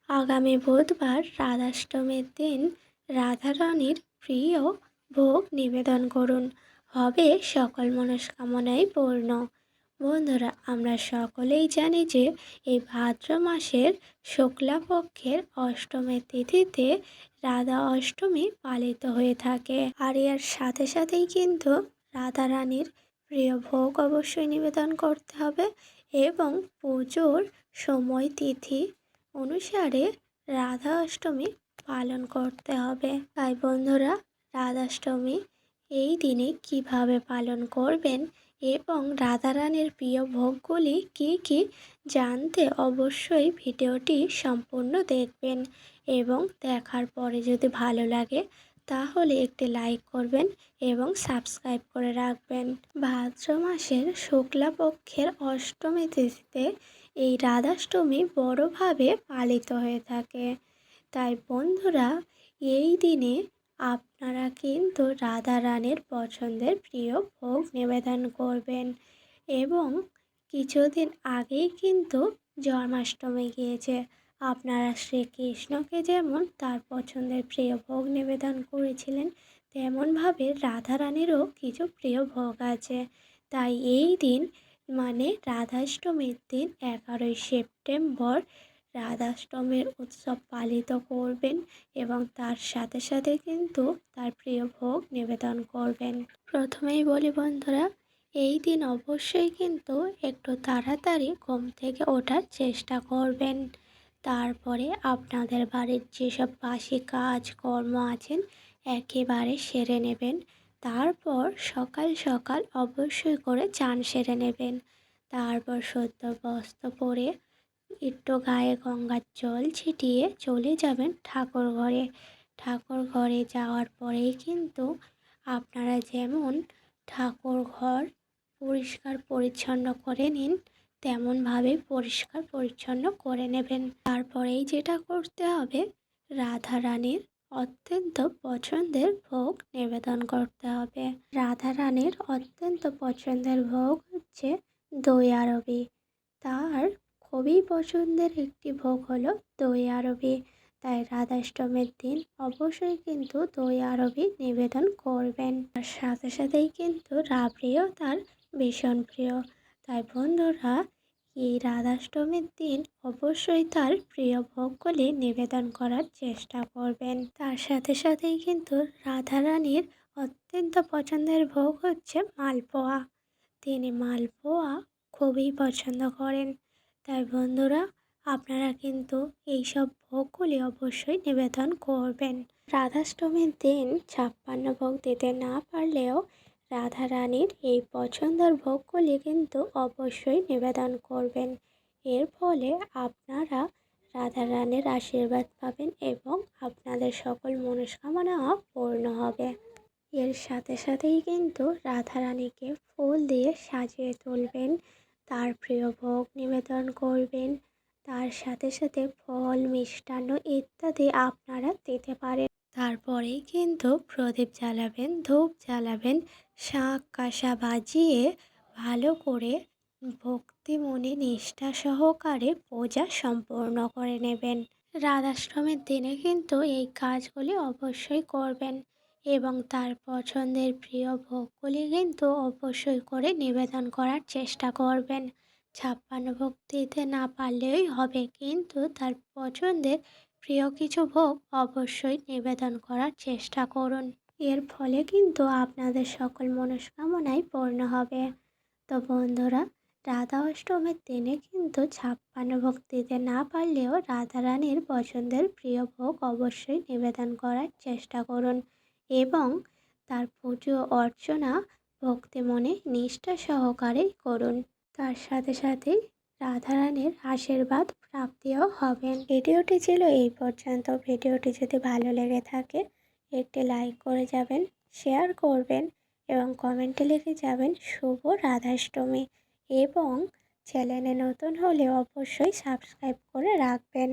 আগামী বুধবার রাধাষ্টমীর দিন রাধারানীর প্রিয় ভোগ নিবেদন করুন, হবে সকল মনস্কামনাই পূর্ণ। বন্ধুরা, আমরা সকলেই জানি যে এই ভাদ্র মাসের শুক্লাপক্ষের অষ্টমী তিথিতে রাধা অষ্টমী পালিত হয়ে থাকে। আর এর সাথে সাথেই কিন্তু রাধারানীর প্রিয় ভোগ অবশ্যই নিবেদন করতে হবে এবং পুজোর সময় তিথি অনুসারে রাধা অষ্টমী পালন করতে হবে। তাই বন্ধুরা, রাধাষ্টমী এই দিনে কিভাবে পালন করবেন এবং রাধারানীর প্রিয় ভোগগুলি কি কি জানতে অবশ্যই ভিডিওটি সম্পূর্ণ দেখবেন এবং দেখার পরে যদি ভালো লাগে তাহলে একটি লাইক করবেন এবং সাবস্ক্রাইব করে রাখবেন। ভাদ্র মাসের শুক্লাপক্ষের অষ্টমী তিথিতে এই রাধাষ্টমী বড়ভাবে পালিত হয়ে থাকে। তাই বন্ধুরা, এই দিনে আপনারা কিন্তু রাধারানীর পছন্দের প্রিয় ভোগ নিবেদন করবেন এবং কিছুদিন আগেই কিন্তু জন্মাষ্টমী গিয়েছে। আপনারা শ্রীকৃষ্ণকে যেমন তার পছন্দের প্রিয় ভোগ নিবেদন করেছিলেন, তেমনভাবে রাধারানীরও কিছু প্রিয় ভোগ আছে। তাই এই দিন মানে রাধাষ্টমীর দিন 11ই সেপ্টেম্বর রাধাষ্টমীর উৎসব পালিত করবেন এবং তার সাথে সাথে কিন্তু তার প্রিয় ভোগ নিবেদন করবেন। প্রথমেই বলি বন্ধুরা, এই দিন অবশ্যই কিন্তু একটু তাড়াতাড়ি ঘুম থেকে ওঠার চেষ্টা করবেন। তারপরে আপনাদের বাড়ির যেসব বাসি কাজ কর্ম আছেন একেবারে সেরে নেবেন। তারপর সকাল সকাল অবশ্যই করে চান সেরে নেবেন। তারপর সদ্য বস্ত্র পরে একটু গায়ে গঙ্গার জল ছিটিয়ে চলে যাবেন ঠাকুর ঘরে। ঠাকুর ঘরে যাওয়ার পরেই কিন্তু আপনারা যেমন ঠাকুর ঘর পরিষ্কার পরিচ্ছন্ন করে নিন, তেমনভাবে পরিষ্কার পরিচ্ছন্ন করে নেবেন। তারপরেই যেটা করতে হবে, রাধারানীর অত্যন্ত পছন্দের ভোগ নিবেদন করতে হবে। রাধারানীর অত্যন্ত পছন্দের ভোগ হচ্ছে দই আরবি। তার খুবই পছন্দের একটি ভোগ হলো দই আরবি। তাই রাধাষ্টমীর দিন অবশ্যই কিন্তু দই আরবি নিবেদন করবেন। তার সাথে সাথেই কিন্তু রাবড়িও তার ভীষণ প্রিয়। তাই বন্ধুরা, এই রাধাষ্টমীর দিন অবশ্যই তার প্রিয় ভোগগুলি নিবেদন করার চেষ্টা করবেন। তার সাথে সাথেই কিন্তু রাধারানীর অত্যন্ত পছন্দের ভোগ হচ্ছে মালপোয়া। তিনি মালপোয়া খুবই পছন্দ করেন। তাই বন্ধুরা, আপনারা কিন্তু এইসব ভোগগুলি অবশ্যই নিবেদন করবেন। রাধাষ্টমীর দিন 56 ভোগ দিতে না পারলেও রাধারানীর এই পছন্দের ভোগগুলি কিন্তু অবশ্যই নিবেদন করবেন। এর ফলে আপনারা রাধারানীর আশীর্বাদ পাবেন এবং আপনাদের সকল মনস্কামনা পূর্ণ হবে। এর সাথে সাথেই কিন্তু রাধারানীকে ফুল দিয়ে সাজিয়ে তুলবেন, তার প্রিয় ভোগ নিবেদন করবেন। তার সাথে সাথে ফল মিষ্টান্ন ইত্যাদি আপনারা দিতে পারেন। তারপরেই কিন্তু প্রদীপ জ্বালাবেন, ধূপ জ্বালাবেন, শাঁখ কাঁসা বাজিয়ে ভালো করে ভক্তি মনে নিষ্ঠা সহকারে পূজা সম্পূর্ণ করে নেবেন। রাধাষ্টমীর দিনে কিন্তু এই কাজগুলি অবশ্যই করবেন এবং তার পছন্দের প্রিয় ভোগগুলি কিন্তু অবশ্যই করে নিবেদন করার চেষ্টা করবেন। 56 ভোগ দিতে না পারলেই হবে, কিন্তু তার পছন্দের প্রিয় কিছু ভোগ অবশ্যই নিবেদন করার চেষ্টা করুন। এর ফলে কিন্তু আপনাদের সকল মনস্কামনাই পূর্ণ হবে। তো বন্ধুরা, রাধা অষ্টমীর দিনে কিন্তু 56 ভোগ দিতে না পারলেও রাধারানীর পছন্দের প্রিয় ভোগ অবশ্যই নিবেদন করার চেষ্টা করুন এবং তার পুজো অর্চনা ভক্তি মনে নিষ্ঠা সহকারে করুন। তার সাথে সাথেই রাধারানীর আশীর্বাদ প্রাপ্তিও হবেন। ভিডিওটি ছিল এই পর্যন্ত। ভিডিওটি যদি ভালো লেগে থাকে একটি লাইক করে যাবেন, শেয়ার করবেন এবং কমেন্টে লিখে যাবেন শুভ রাধাষ্টমী এবং চ্যানেলে নতুন হলে অবশ্যই সাবস্ক্রাইব করে রাখবেন।